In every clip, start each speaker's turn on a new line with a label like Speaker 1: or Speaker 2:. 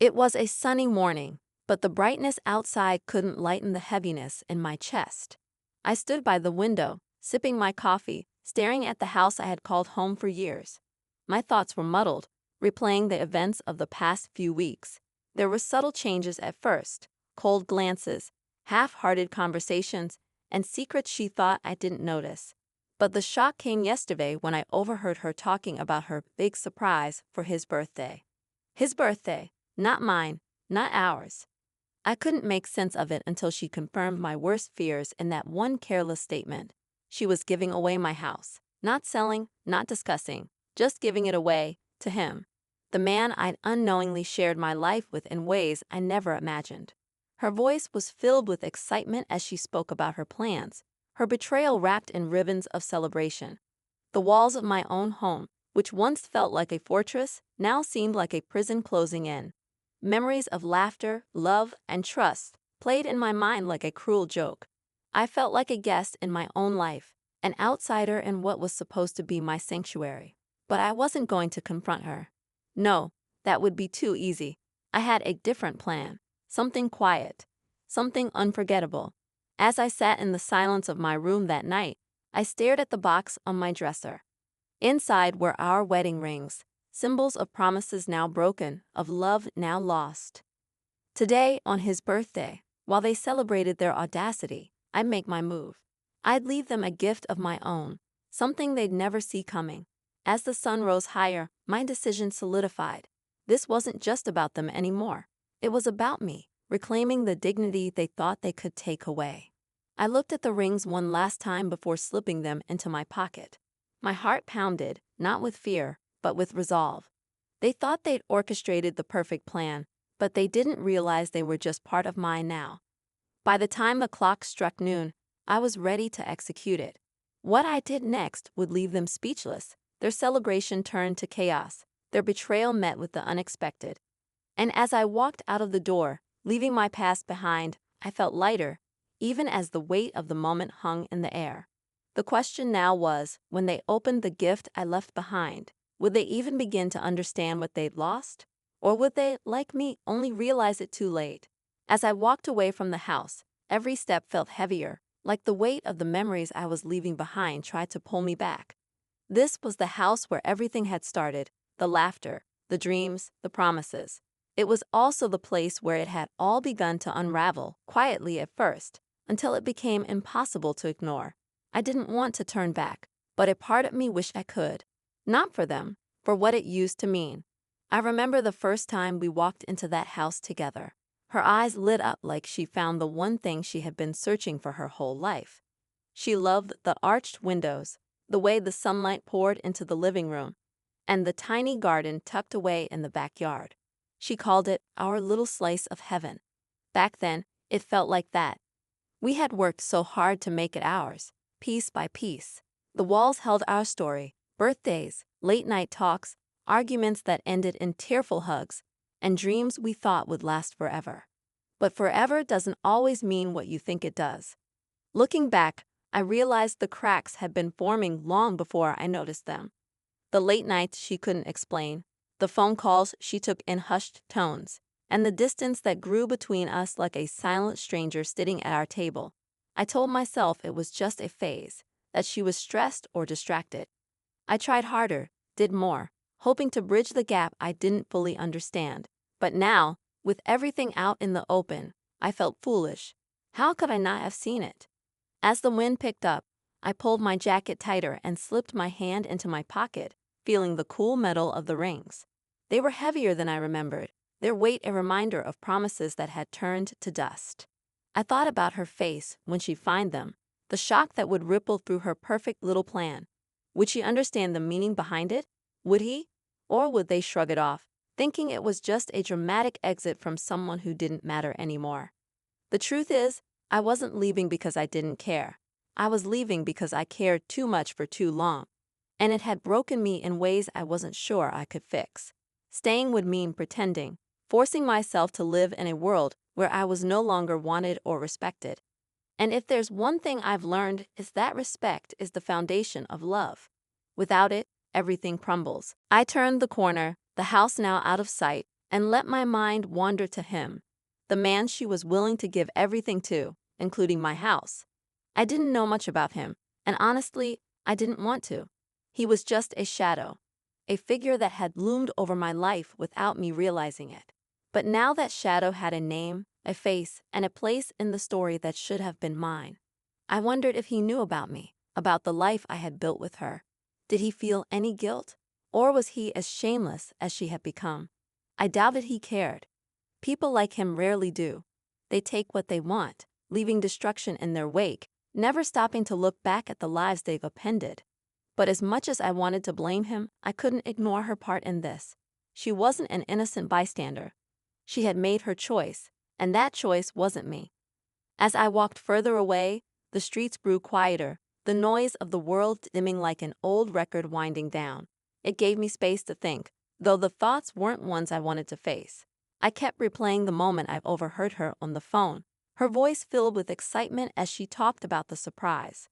Speaker 1: It was a sunny morning, but the brightness outside couldn't lighten the heaviness in my chest. I stood by the window, sipping my coffee, staring at the house I had called home for years. My thoughts were muddled, replaying the events of the past few weeks. There were subtle changes at first, cold glances, half-hearted conversations, and secrets she thought I didn't notice. But the shock came yesterday when I overheard her talking about her big surprise for his birthday. His birthday, not mine, not ours. I couldn't make sense of it until she confirmed my worst fears in that one careless statement. She was giving away my house. Not selling, not discussing, just giving it away to him. The man I'd unknowingly shared my life with in ways I never imagined. Her voice was filled with excitement as she spoke about her plans, her betrayal wrapped in ribbons of celebration. The walls of my own home, which once felt like a fortress, now seemed like a prison closing in. Memories of laughter, love, and trust played in my mind like a cruel joke. I felt like a guest in my own life, an outsider in what was supposed to be my sanctuary. But I wasn't going to confront her. No, that would be too easy. I had a different plan, something quiet, something unforgettable. As I sat in the silence of my room that night, I stared at the box on my dresser. Inside were our wedding rings, symbols of promises now broken, of love now lost. Today, on his birthday, while they celebrated their audacity, I'd make my move. I'd leave them a gift of my own, something they'd never see coming. As the sun rose higher, my decision solidified. This wasn't just about them anymore. It was about me, reclaiming the dignity they thought they could take away. I looked at the rings one last time before slipping them into my pocket. My heart pounded, not with fear, but with resolve. They thought they'd orchestrated the perfect plan, but they didn't realize they were just part of mine now. By the time the clock struck noon, I was ready to execute it. What I did next would leave them speechless. Their celebration turned to chaos, their betrayal met with the unexpected. And as I walked out of the door, leaving my past behind, I felt lighter, even as the weight of the moment hung in the air. The question now was, when they opened the gift I left behind, would they even begin to understand what they'd lost? Or would they, like me, only realize it too late? As I walked away from the house, every step felt heavier, like the weight of the memories I was leaving behind tried to pull me back. This was the house where everything had started, the laughter, the dreams, the promises. It was also the place where it had all begun to unravel, quietly at first, until it became impossible to ignore. I didn't want to turn back, but a part of me wished I could. Not for them, for what it used to mean. I remember the first time we walked into that house together. Her eyes lit up like she found the one thing she had been searching for her whole life. She loved the arched windows, the way the sunlight poured into the living room, and the tiny garden tucked away in the backyard. She called it our little slice of heaven. Back then, it felt like that. We had worked so hard to make it ours, piece by piece. The walls held our story, birthdays, late-night talks, arguments that ended in tearful hugs, and dreams we thought would last forever. But forever doesn't always mean what you think it does. Looking back, I realized the cracks had been forming long before I noticed them. The late nights she couldn't explain, the phone calls she took in hushed tones, and the distance that grew between us like a silent stranger sitting at our table. I told myself it was just a phase, that she was stressed or distracted. I tried harder, did more, hoping to bridge the gap I didn't fully understand. But now, with everything out in the open, I felt foolish. How could I not have seen it? As the wind picked up, I pulled my jacket tighter and slipped my hand into my pocket, feeling the cool metal of the rings. They were heavier than I remembered, their weight a reminder of promises that had turned to dust. I thought about her face when she'd find them, the shock that would ripple through her perfect little plan. Would she understand the meaning behind it? Would he? Or would they shrug it off, thinking it was just a dramatic exit from someone who didn't matter anymore? The truth is, I wasn't leaving because I didn't care. I was leaving because I cared too much for too long, and it had broken me in ways I wasn't sure I could fix. Staying would mean pretending, forcing myself to live in a world where I was no longer wanted or respected. And if there's one thing I've learned, is that respect is the foundation of love. Without it, everything crumbles. I turned the corner, the house now out of sight, and let my mind wander to him, the man she was willing to give everything to, including my house. I didn't know much about him, and honestly, I didn't want to. He was just a shadow, a figure that had loomed over my life without me realizing it. But now that shadow had a name, a face, and a place in the story that should have been mine. I wondered if he knew about me, about the life I had built with her. Did he feel any guilt? Or was he as shameless as she had become? I doubted he cared. People like him rarely do. They take what they want, leaving destruction in their wake, never stopping to look back at the lives they've upended. But as much as I wanted to blame him, I couldn't ignore her part in this. She wasn't an innocent bystander. She had made her choice, and that choice wasn't me. As I walked further away, the streets grew quieter, the noise of the world dimming like an old record winding down. It gave me space to think, though the thoughts weren't ones I wanted to face. I kept replaying the moment I've overheard her on the phone, her voice filled with excitement as she talked about the surprise.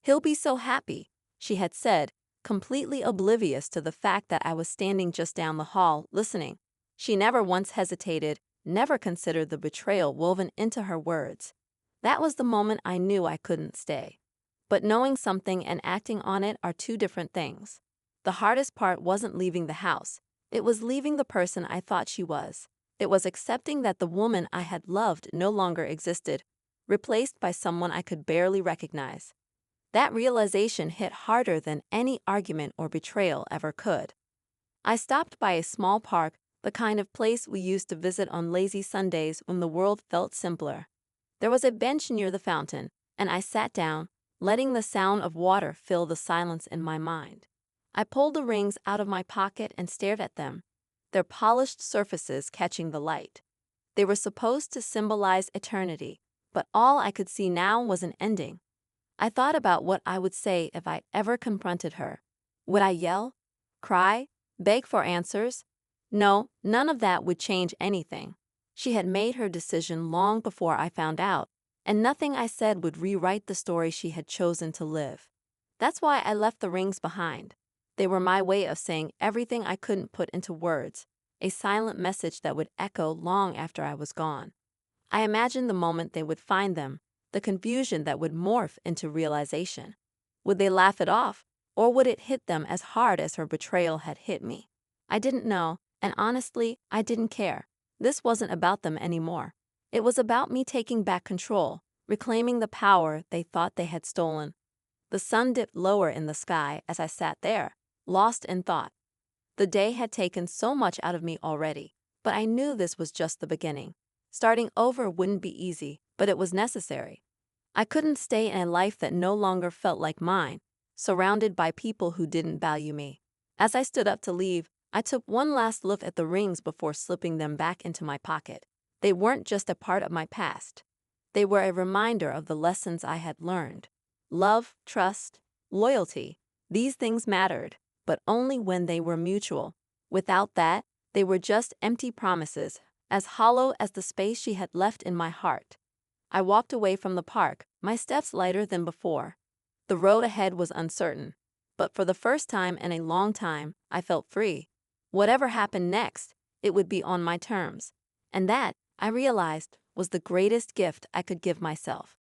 Speaker 1: "He'll be so happy," she had said, completely oblivious to the fact that I was standing just down the hall, listening. She never once hesitated, never considered the betrayal woven into her words. That was the moment I knew I couldn't stay. But knowing something and acting on it are two different things. The hardest part wasn't leaving the house. It was leaving the person I thought she was. It was accepting that the woman I had loved no longer existed, replaced by someone I could barely recognize. That realization hit harder than any argument or betrayal ever could. I stopped by a small park, the kind of place we used to visit on lazy Sundays when the world felt simpler. There was a bench near the fountain, and I sat down, letting the sound of water fill the silence in my mind. I pulled the rings out of my pocket and stared at them, their polished surfaces catching the light. They were supposed to symbolize eternity, but all I could see now was an ending. I thought about what I would say if I ever confronted her. Would I yell? Cry? Beg for answers? No, none of that would change anything. She had made her decision long before I found out, and nothing I said would rewrite the story she had chosen to live. That's why I left the rings behind. They were my way of saying everything I couldn't put into words, a silent message that would echo long after I was gone. I imagined the moment they would find them, the confusion that would morph into realization. Would they laugh it off, or would it hit them as hard as her betrayal had hit me? I didn't know, and honestly, I didn't care. This wasn't about them anymore. It was about me taking back control, reclaiming the power they thought they had stolen. The sun dipped lower in the sky as I sat there, lost in thought. The day had taken so much out of me already, but I knew this was just the beginning. Starting over wouldn't be easy, but it was necessary. I couldn't stay in a life that no longer felt like mine, surrounded by people who didn't value me. As I stood up to leave, I took one last look at the rings before slipping them back into my pocket. They weren't just a part of my past. They were a reminder of the lessons I had learned. Love, trust, loyalty, these things mattered, but only when they were mutual. Without that, they were just empty promises, as hollow as the space she had left in my heart. I walked away from the park, my steps lighter than before. The road ahead was uncertain, but for the first time in a long time, I felt free. Whatever happened next, it would be on my terms. And that, I realized, was the greatest gift I could give myself.